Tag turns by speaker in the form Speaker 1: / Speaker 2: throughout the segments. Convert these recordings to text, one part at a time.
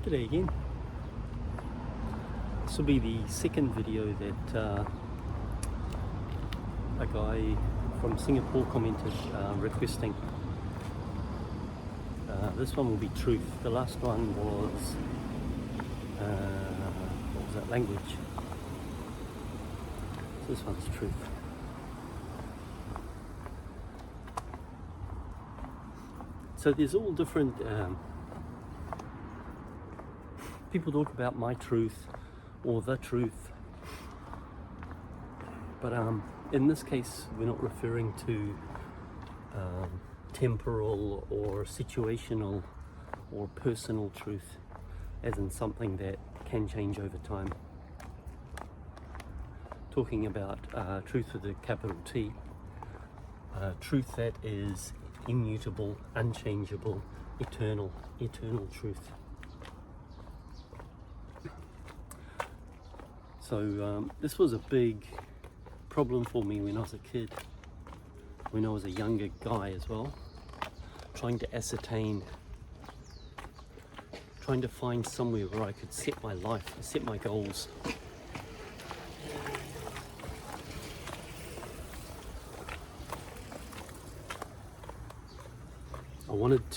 Speaker 1: G'day again. This will be the second video that a guy from Singapore commented requesting. This one will be truth. The last one was, what was that, language. So this one's truth. So there's all different, people talk about my truth or the truth, but in this case we're not referring to temporal or situational or personal truth, as in something that can change over time. Talking about truth with a capital T, truth that is immutable, unchangeable, eternal truth. So this was a big problem for me when I was a kid, when I was a younger guy as well, trying to ascertain, trying to find somewhere where I could set my life, set my goals. I wanted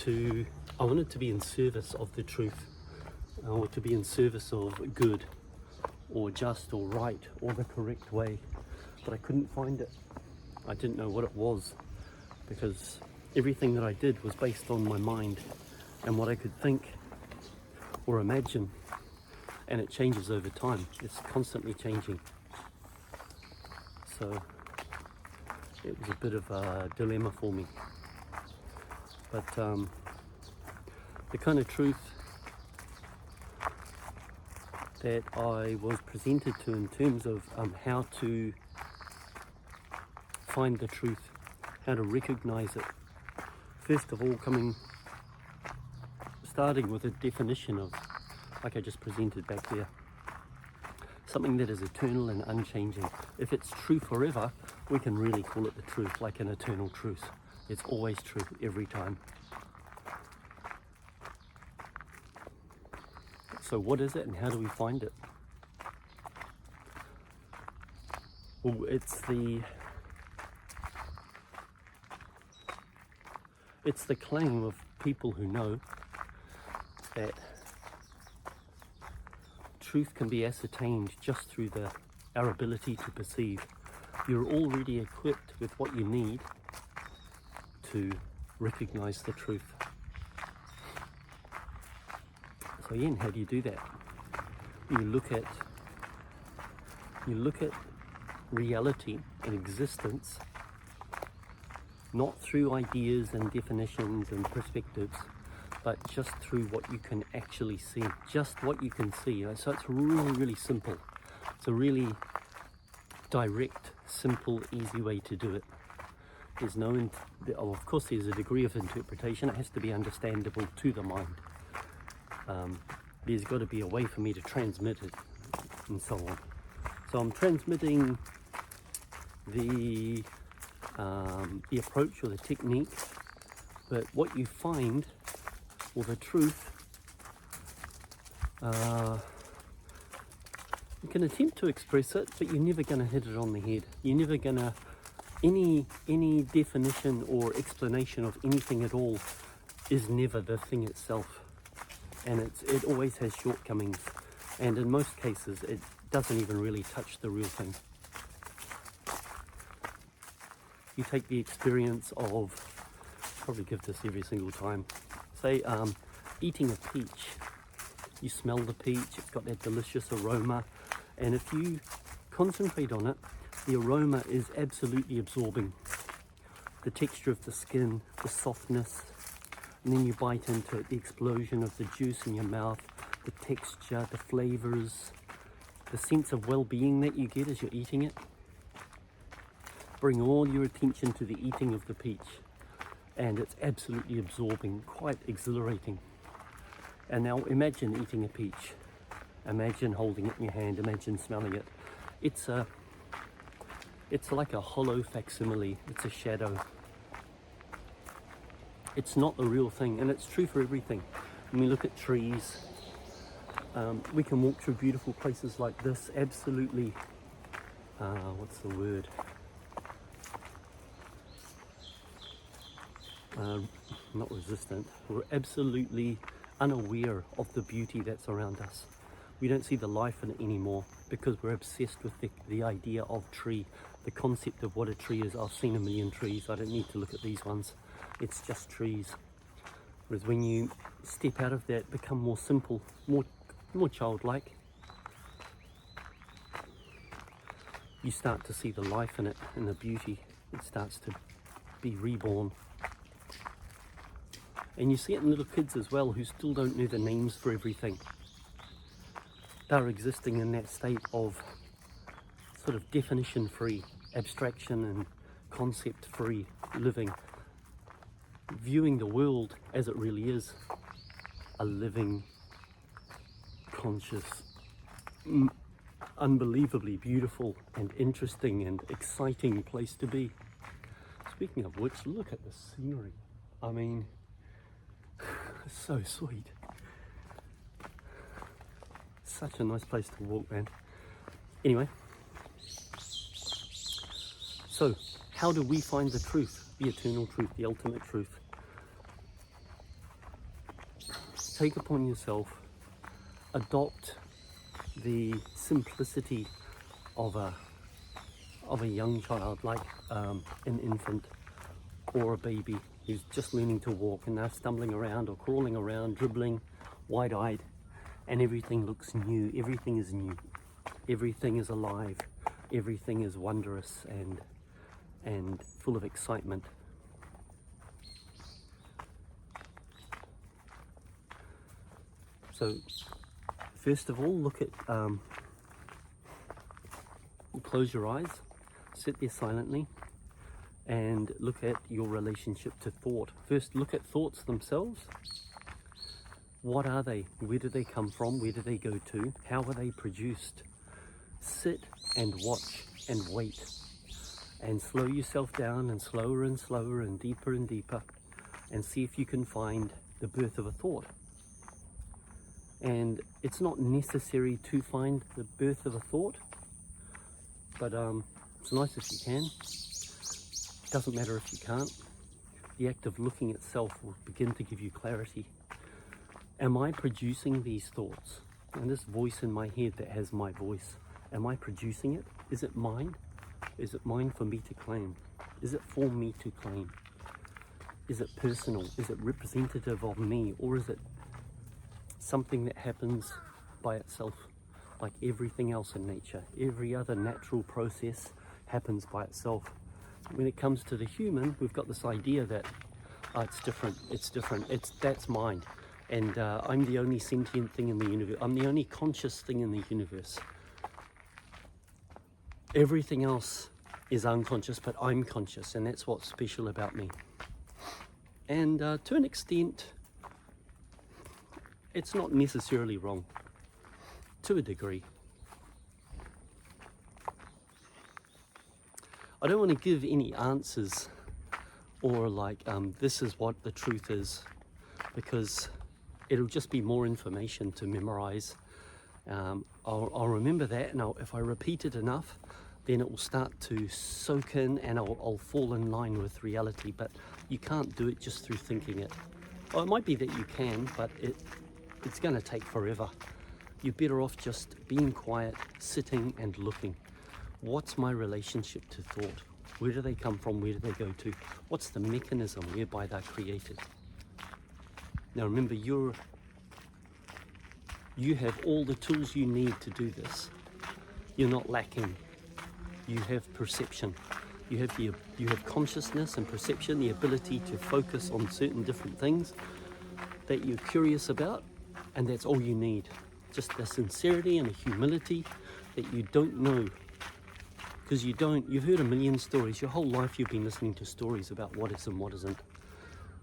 Speaker 1: to be in service of the truth. I wanted to be in service of good, or just, or right, or the correct way, but I couldn't find it. I didn't know what it was, because everything that I did was based on my mind and what I could think or imagine, and it changes over time. It's constantly changing. So it was a bit of a dilemma for me. But the kind of truth that I was presented to in terms of how to find the truth, how to recognize it. First of all, starting with a definition of, like I just presented back there, something that is eternal and unchanging. If it's true forever, we can really call it the truth, like an eternal truth. It's always true every time. So what is it and how do we find it? Well, it's the claim of people who know that truth can be ascertained just through our ability to perceive. You're already equipped with what you need to recognize the truth. So again, how do you do that? You look at reality and existence, not through ideas and definitions and perspectives, but just through what you can actually see, just what you can see. So it's really, really simple. It's a really direct, simple, easy way to do it. There's no, of course there's a degree of interpretation. It has to be understandable to the mind. There's got to be a way for me to transmit it, and so on. So I'm transmitting the approach or the technique, but what you find, or the truth, you can attempt to express it, but you're never going to hit it on the head. You're never going to, any definition or explanation of anything at all is never the thing itself, and it always has shortcomings, and in most cases it doesn't even really touch the real thing. You take the experience of, probably give this every single time, say eating a peach. You smell the peach, it's got that delicious aroma, and if you concentrate on it, the aroma is absolutely absorbing. The texture of the skin, the softness, and then you bite into it, the explosion of the juice in your mouth, the texture, the flavors, the sense of well-being that you get as you're eating it. Bring all your attention to the eating of the peach, and it's absolutely absorbing, quite exhilarating. And now imagine eating a peach. Imagine holding it in your hand, imagine smelling it. It's like a hollow facsimile, it's a shadow. It's not the real thing, and it's true for everything. When we look at trees, We can walk through beautiful places like this, absolutely, what's the word? Not resistant. We're absolutely unaware of the beauty that's around us. We don't see the life in it anymore because we're obsessed with the idea of tree, the concept of what a tree is. I've seen a million trees, I don't need to look at these ones. It's just trees. Whereas when you step out of that, become more simple, more childlike, you start to see the life in it and the beauty. It starts to be reborn. And you see it in little kids as well, who still don't know the names for everything. They're existing in that state of sort of definition-free, abstraction and concept-free living, viewing the world as it really is, a living, conscious, unbelievably beautiful and interesting and exciting place to be. Speaking of which, look at the scenery. I mean, so sweet. Such a nice place to walk, man. Anyway, so how do we find the truth, the eternal truth, the ultimate truth? Take upon yourself, adopt the simplicity of a young child, like an infant or a baby who's just learning to walk, and they're stumbling around or crawling around, dribbling, wide-eyed, and everything looks new. Everything is new. Everything is alive. Everything is wondrous and full of excitement. So, first of all, look at, close your eyes, sit there silently, and look at your relationship to thought. First, look at thoughts themselves. What are they? Where do they come from? Where do they go to? How are they produced? Sit and watch and wait, and slow yourself down, and slower and deeper, and see if you can find the birth of a thought. And it's not necessary to find the birth of a thought, but it's nice if you can. Doesn't matter if you can't. The act of looking itself will begin to give you clarity. Am I producing these thoughts? And this voice in my head that has my voice, am I producing it? Is it mine? Is it mine for me to claim? Is it for me to claim? Is it personal? Is it representative of me? Or is it something that happens by itself, like everything else in nature? Every other natural process happens by itself. When it comes to the human, we've got this idea that it's different, that's mine. And I'm the only sentient thing in the universe. I'm the only conscious thing in the universe. Everything else is unconscious, but I'm conscious, and that's what's special about me. And to an extent, it's not necessarily wrong, to a degree. I don't want to give any answers or like, this is what the truth is, because it'll just be more information to memorize. I'll remember that, and if I repeat it enough, then it will start to soak in, and I'll fall in line with reality. But you can't do it just through thinking it. Well, it might be that you can, but it's going to take forever. You're better off just being quiet, sitting and looking. What's my relationship to thought? Where do they come from? Where do they go to? What's the mechanism whereby they're created? Now remember, you have all the tools you need to do this. You're not lacking. You have perception. You have consciousness and perception, the ability to focus on certain different things that you're curious about, and that's all you need. Just a sincerity and a humility that you don't know. Because you've heard a million stories. Your whole life you've been listening to stories about what is and what isn't.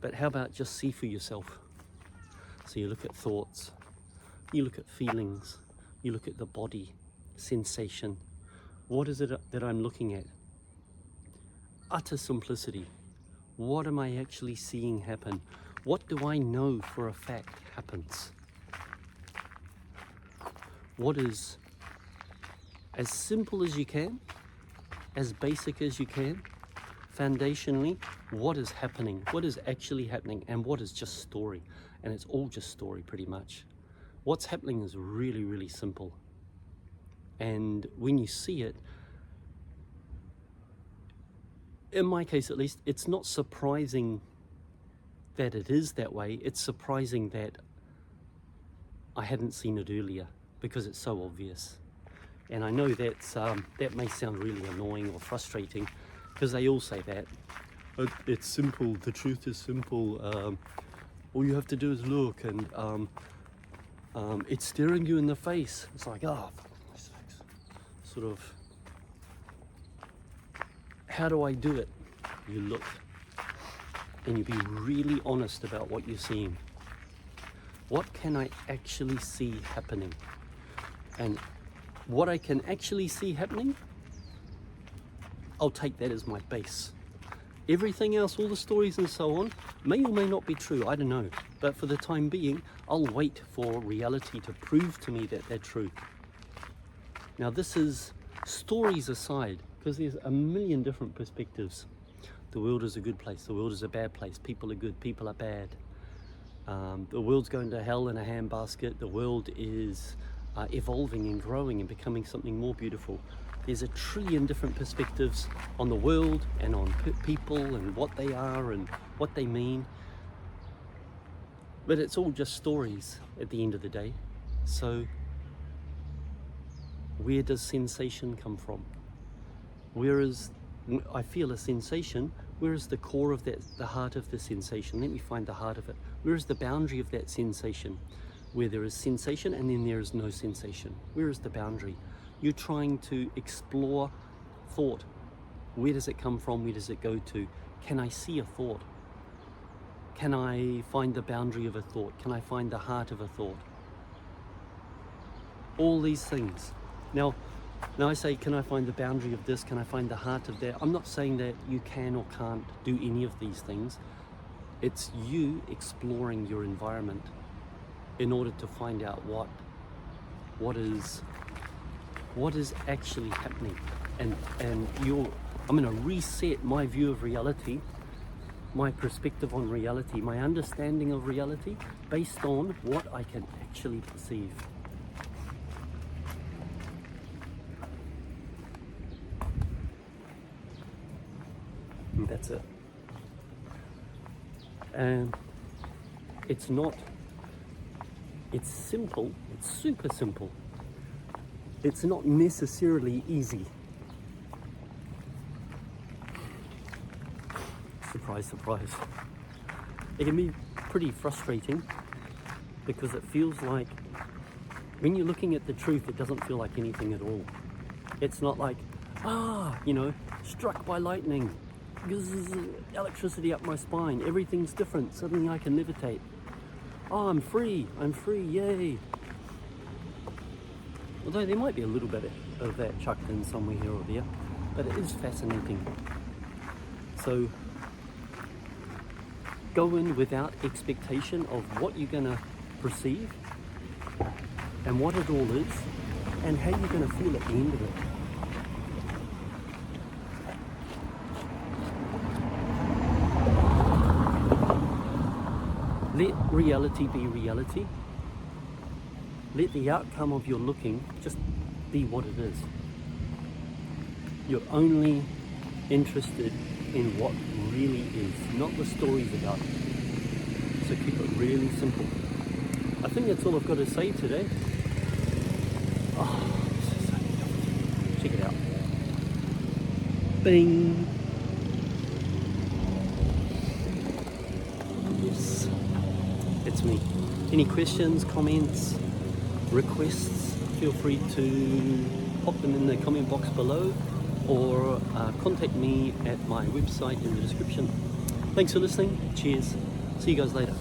Speaker 1: But how about just see for yourself? So you look at thoughts, you look at feelings, you look at the body, sensation. What is it that I'm looking at? Utter simplicity. What am I actually seeing happen? What do I know for a fact happens? what is as simple as you can, as basic as you can, foundationally, what is happening, what is actually happening, and what is just story. And it's all just story pretty much. What's happening is really, really simple. And when you see it, in my case at least, it's not surprising that it is that way. It's surprising that I hadn't seen it earlier, because it's so obvious. And I know that's, that may sound really annoying or frustrating, because they all say that. It's simple, the truth is simple, all you have to do is look, and it's staring you in the face. It's like, oh, for Christ's sakes. Sort of, how do I do it? You look, and you be really honest about what you're seeing. What can I actually see happening? And what I can actually see happening, I'll take that as my base. Everything else, all the stories and so on, may or may not be true, I don't know. But for the time being, I'll wait for reality to prove to me that they're true. Now this is stories aside, because there's a million different perspectives. The world is a good place, the world is a bad place, people are good, people are bad. The world's going to hell in a handbasket, the world is evolving and growing and becoming something more beautiful. There's a trillion different perspectives on the world and on people and what they are and what they mean. But it's all just stories at the end of the day. So where does sensation come from? Where is, I feel a sensation, where is the core of that, the heart of the sensation? Let me find the heart of it. Where is the boundary of that sensation? Where there is sensation and then there is no sensation. Where is the boundary? You're trying to explore thought. Where does it come from? Where does it go to? Can I see a thought? Can I find the boundary of a thought? Can I find the heart of a thought? All these things. Now I say, can I find the boundary of this? Can I find the heart of that? I'm not saying that you can or can't do any of these things. It's you exploring your environment in order to find out what is actually happening. And I'm going to reset my view of reality, my perspective on reality, my understanding of reality based on what I can actually perceive. And that's it. And it's simple, it's super simple. It's not necessarily easy. Surprise, surprise. It can be pretty frustrating because it feels like when you're looking at the truth, it doesn't feel like anything at all. It's not like, struck by lightning, electricity up my spine, everything's different, suddenly I can levitate. Oh, I'm free, yay. Although there might be a little bit of that chucked in somewhere here or there, but it is fascinating. So go in without expectation of what you're going to perceive and what it all is and how you're going to feel at the end of it. Let reality be reality. Let the outcome of your looking just be what it is. You're only interested in what really is, not the stories about it. So keep it really simple. I think that's all I've got to say today. Oh, this is so beautiful. Check it out. Bing! Yes, it's me. Any questions, comments, requests, feel free to pop them in the comment box below or contact me at my website in the description. Thanks for listening. Cheers. See you guys later.